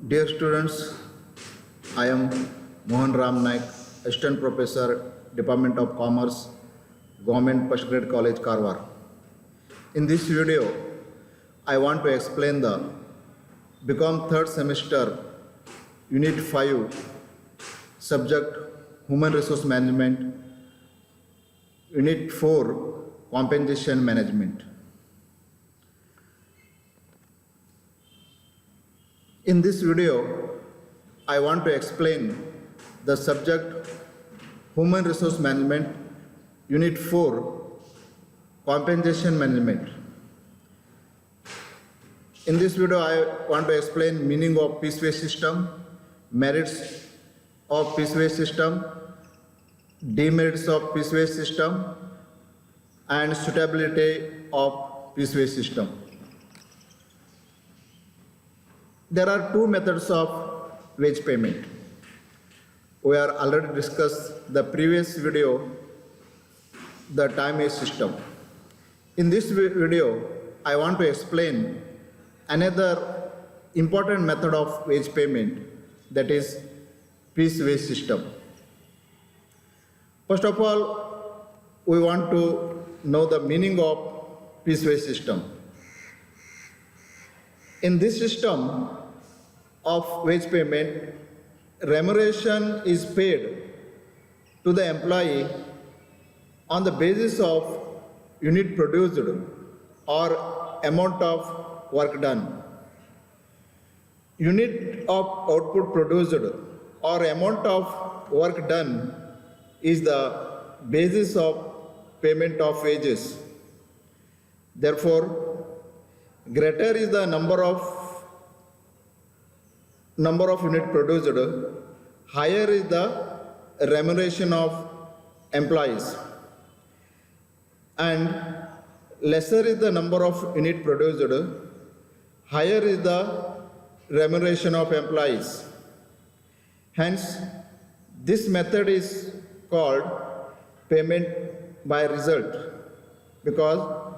Dear students, I am Mohan Ram Naik, Assistant Professor, Department of Commerce, Government Postgrad College, Karwar. In this video, I want to explain the BCom third semester, Unit 5, subject Human Resource Management, Unit 4, Compensation Management. In this video, I want to explain the subject Human Resource Management, Unit 4, Compensation Management. In this video, I want to explain meaning of piece-based system, merits of piece-based system, demerits of piece-based system, and suitability of piece-based system. There are two methods of wage payment. We are already discussed the previous video, the time-based system. In this video, I want to explain another important method of wage payment, that is piece-based system. First of all, we want to know the meaning of piece-based system. In this system of wage payment, remuneration is paid to the employee on the basis of unit produced or amount of work done. Unit of output produced or amount of work done is the basis of payment of wages. Therefore, greater is the number of unit produced, higher is the remuneration of employees, and lesser is the number of unit produced, higher is the remuneration of employees. Hence, this method is called payment by result, because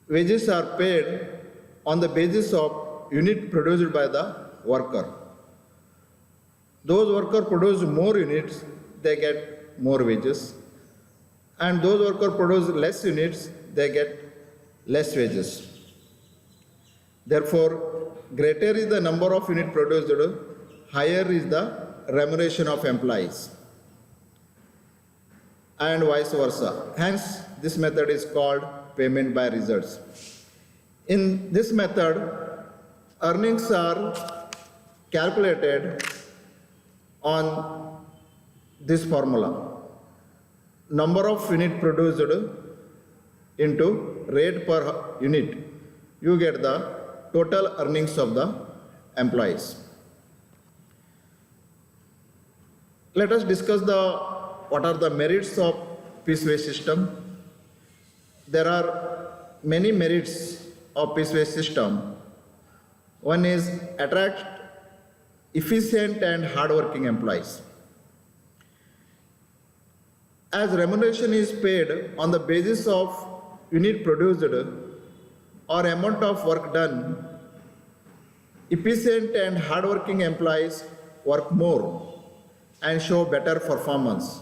wages are paid on the basis of unit produced by the worker. Those workers produce more units, they get more wages. And those workers produce less units, they get less wages. Therefore, greater is the number of units produced, higher is the remuneration of employees, and vice versa. Hence, this method is called payment by results. In this method, earnings are calculated on this formula: number of unit produced into rate per unit. You get the total earnings of the employees. Let us discuss what are the merits of piece-based system. There are many merits of piece-based system. One is attract efficient and hardworking employees. As remuneration is paid on the basis of unit produced or amount of work done, efficient and hardworking employees work more and show better performance,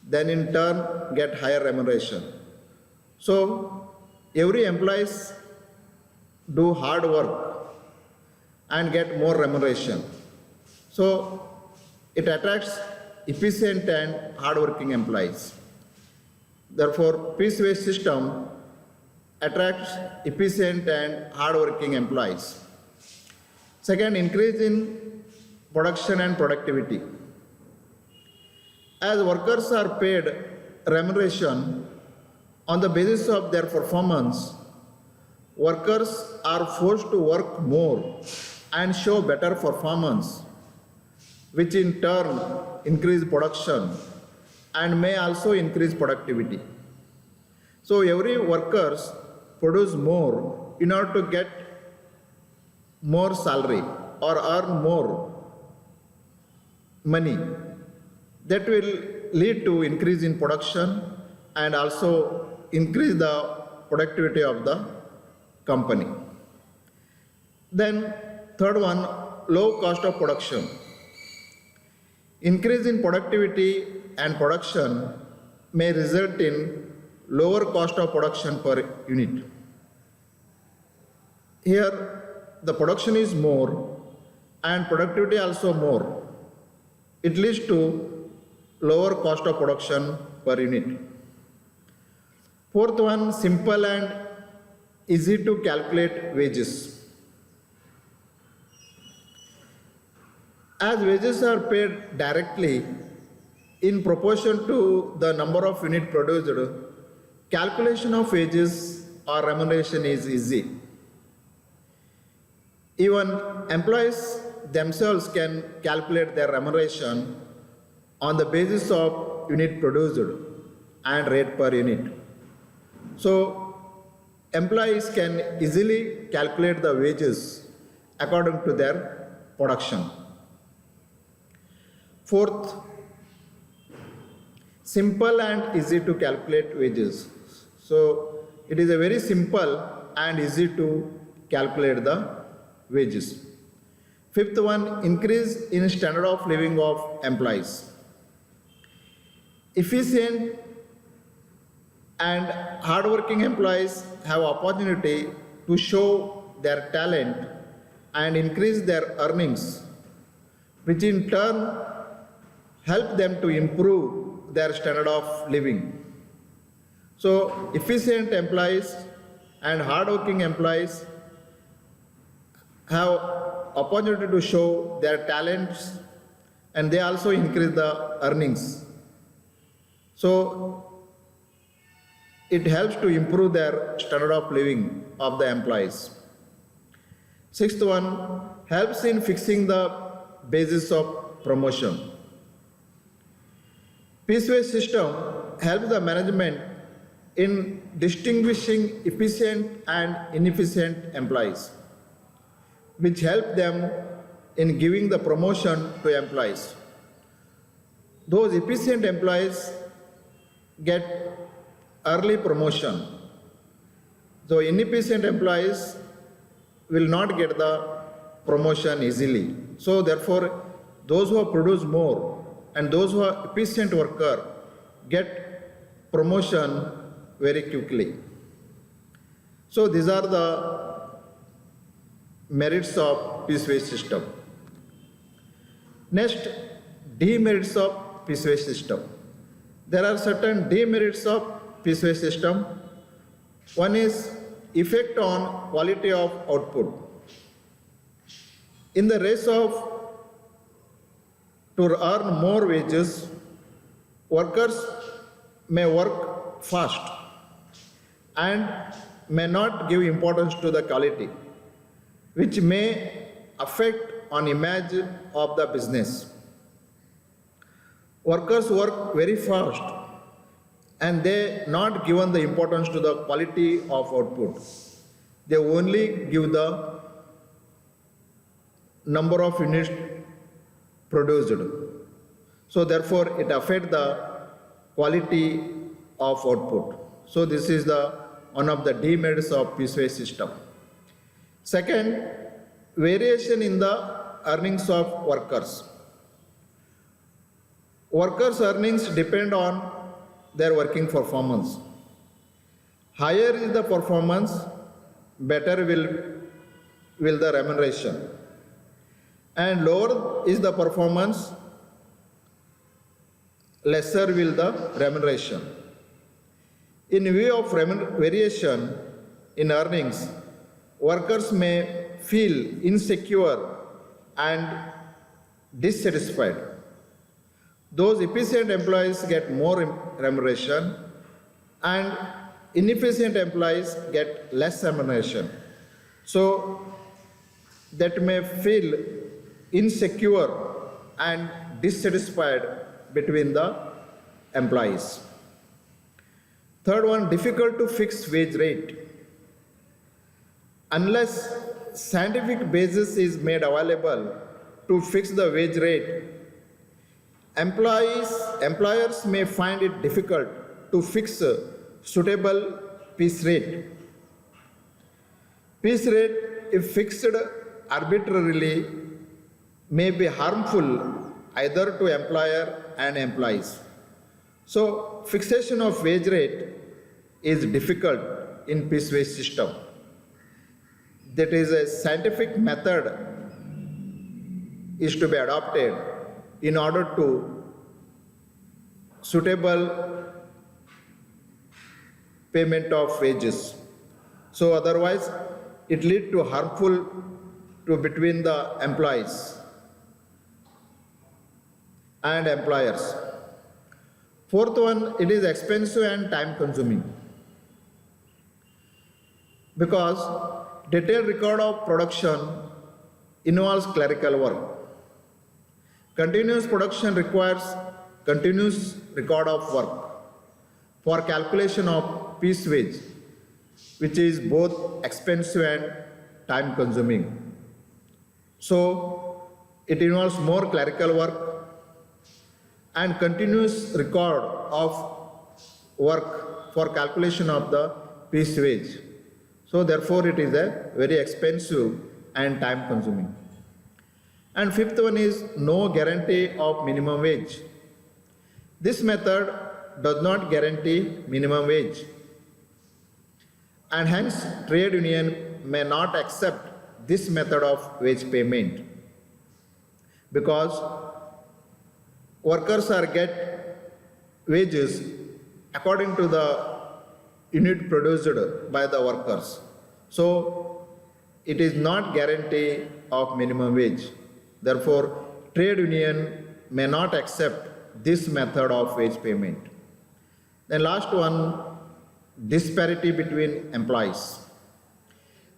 then in turn get higher remuneration. So every employees do hard work and get more remuneration. So it attracts efficient and hardworking employees. Therefore, piece-based system attracts efficient and hardworking employees. Second, increase in production and productivity. As workers are paid remuneration on the basis of their performance, workers are forced to work more and show better performance, which in turn increase production and may also increase productivity. So every workers produce more in order to get more salary or earn more money. That will lead to increase in production and also increase the productivity of the company. Then Third one, low cost of production. Increase in productivity and production may result in lower cost of production per unit. Here, the production is more and productivity also more. It leads to lower cost of production per unit. Fourth one, simple and easy to calculate wages. As wages are paid directly in proportion to the number of units produced, calculation of wages or remuneration is easy. Even employees themselves can calculate their remuneration on the basis of unit produced and rate per unit. So, employees can easily calculate the wages according to their production. Fourth, simple and easy to calculate wages. So, it is a very simple and easy to calculate the wages. Fifth one, increase in standard of living of employees. Efficient and hardworking employees have opportunity to show their talent and increase their earnings, which in turn help them to improve their standard of living. So, efficient employees and hardworking employees have opportunity to show their talents and they also increase the earnings. So, it helps to improve their standard of living of the employees. Sixth one, helps in fixing the basis of promotion. Piecewise system helps the management in distinguishing efficient and inefficient employees, which help them in giving the promotion to employees. Those efficient employees get early promotion. So inefficient employees will not get the promotion easily. So therefore, those who produce more and those who are efficient worker get promotion very quickly. So these are the merits of piecewise system. Next, demerits of piecewise system. There are certain demerits of piecewise system. One is effect on quality of output. In the race of to earn more wages, workers may work fast and may not give importance to the quality, which may affect on image of the business. Workers work very fast and they not given the importance to the quality of output. They only give the number of units produced. So therefore it affects the quality of output. So this is the one of the demerits of piecewise system. Second, variation in the earnings of workers. Workers' earnings depend on their working performance. Higher is the performance, better will the remuneration. And lower is the performance, lesser will the remuneration. In view of variation in earnings, workers may feel insecure and dissatisfied. Those efficient employees get more remuneration and inefficient employees get less remuneration. So that may feel insecure and dissatisfied between the employees. Third one, difficult to fix wage rate. Unless scientific basis is made available to fix the wage rate, employers may find it difficult to fix a suitable piece rate. Piece rate, if fixed arbitrarily may be harmful either to employer and employees. So fixation of wage rate is difficult in piece wage system. That is a scientific method is to be adopted in order to suitable payment of wages. So otherwise it lead to harmful to between the employees and employers. Fourth one, it is expensive and time consuming because detailed record of production involves clerical work. Continuous production requires continuous record of work for calculation of piece wage, which is both expensive and time consuming. So it involves more clerical work and continuous record of work for calculation of the piece wage. So therefore it is a very expensive and time consuming. And fifth one is no guarantee of minimum wage. This method does not guarantee minimum wage, and hence trade union may not accept this method of wage payment because workers are get wages according to the unit produced by the workers. So it is not guarantee of minimum wage. Therefore, trade union may not accept this method of wage payment. Then last one, disparity between employees.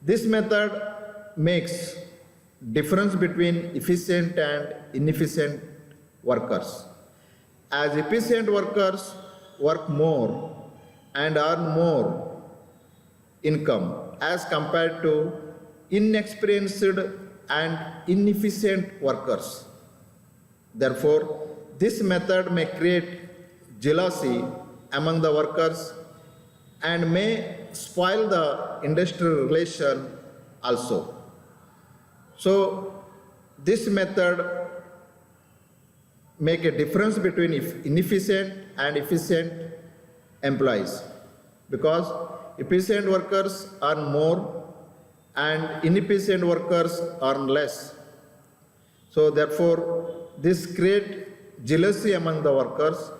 This method makes difference between efficient and inefficient workers. As efficient workers work more and earn more income as compared to inexperienced and inefficient workers. Therefore, this method may create jealousy among the workers and may spoil the industrial relation also. So, this method make a difference between inefficient and efficient employees because efficient workers earn more and inefficient workers earn less. So therefore, this creates jealousy among the workers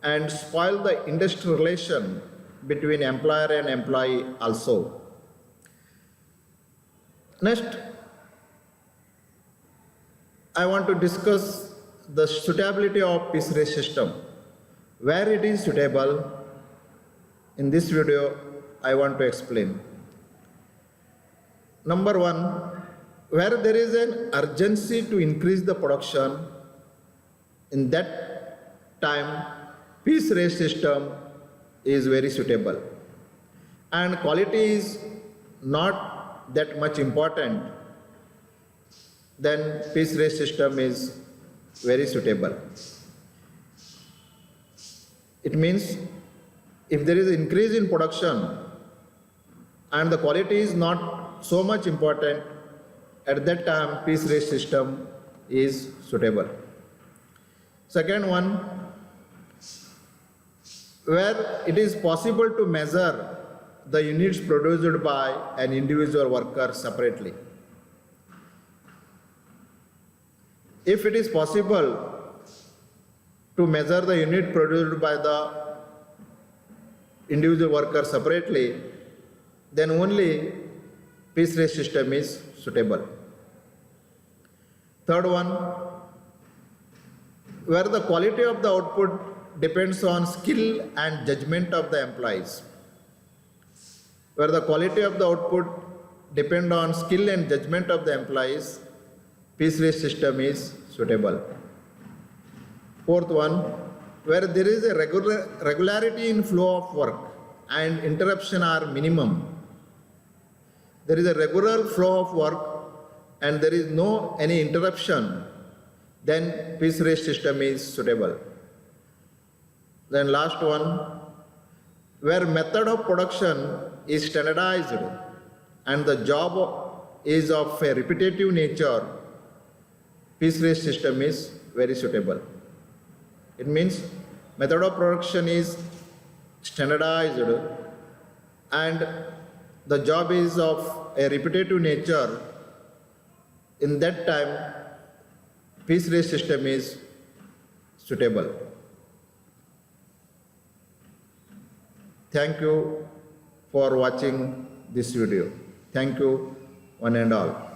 and spoil the industrial relation between employer and employee also. Next, I want to discuss the suitability of piece rate system. Where it is suitable, in this video, I want to explain. Number one, where there is an urgency to increase the production, in that time, piece rate system is very suitable. And quality is not that much important, then piece rate system is very suitable. It means if there is an increase in production and the quality is not so much important, at that time piece rate system is suitable. Second one, where it is possible to measure the units produced by an individual worker separately. If it is possible to measure the unit produced by the individual worker separately, then only piece rate system is suitable. Third one, where the quality of the output depends on skill and judgment of the employees. Where the quality of the output depends on skill and judgment of the employees, piece rate system is suitable. Fourth one, where there is a regularity in flow of work and interruption are minimum. There is a regular flow of work and there is no any interruption, then piece rate system is suitable. Then last one, where method of production is standardized and the job is of a repetitive nature, piece rate system is very suitable. It means method of production is standardized and the job is of a repetitive nature. In that time, piece rate system is suitable. Thank you for watching this video. Thank you one and all.